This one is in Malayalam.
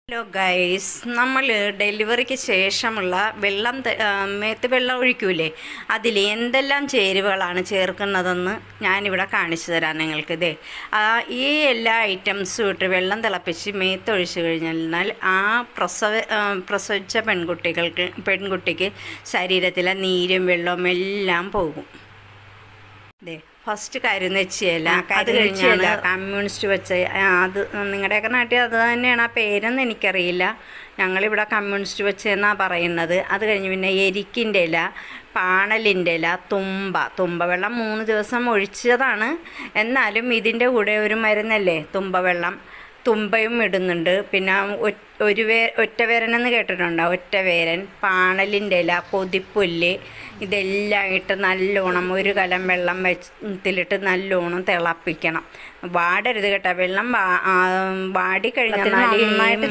ഹലോ ഗൈസ്, നമ്മൾ ഡെലിവറിക്ക് ശേഷമുള്ള മേത്ത് വെള്ളം ഒഴിക്കൂലേ, അതിൽ എന്തെല്ലാം ചേരുവകളാണ് ചേർക്കുന്നതെന്ന് ഞാനിവിടെ കാണിച്ചു തരാം നിങ്ങൾക്ക്. ഈ എല്ലാ ഐറ്റംസും ഇട്ട് വെള്ളം തിളപ്പിച്ച് മേത്തൊഴിച്ച് കഴിഞ്ഞാൽ ആ പ്രസവിച്ച പെൺകുട്ടിക്ക് ശരീരത്തിലെ നീരും വെള്ളവും എല്ലാം പോകും. ഫസ്റ്റ് കരിനെച്ചിയില, അത് കഴിഞ്ഞാൽ കമ്മ്യൂണിസ്റ്റ് വെച്ച അത് നിങ്ങളുടെയൊക്കെ നാട്ടിൽ അത് തന്നെയാണ്. ആ പേരൊന്നും എനിക്കറിയില്ല, ഞങ്ങളിവിടെ കമ്മ്യൂണിസ്റ്റ് വെച്ചെന്നാണ് പറയുന്നത്. അത് കഴിഞ്ഞ് പിന്നെ എരിക്കിൻ്റെ ഇല, പാണലിൻ്റെ ഇല, തുമ്പ വെള്ളം 3 ദിവസം ഒഴിച്ചതാണ്. എന്നാലും ഇതിൻ്റെ കൂടെ ഒരു മരുന്നല്ലേ തുമ്പവെള്ളം, തുമ്പയും ഇടുന്നുണ്ട്. പിന്നെ ഒറ്റവേരനെന്ന് കേട്ടിട്ടുണ്ടോ? ഒറ്റവേരൻ, പാണലിൻ്റെ ഇല, പൊതിപ്പുല്ല്, ഇതെല്ലാം ഇട്ട് നല്ലോണം 1 കലം വെള്ളം വെള്ളത്തിലിട്ട് നല്ലോണം തിളപ്പിക്കണം. വാടരുത് കേട്ടോ, വെള്ളം വാടിക്കഴിഞ്ഞാൽ നന്നായിട്ട്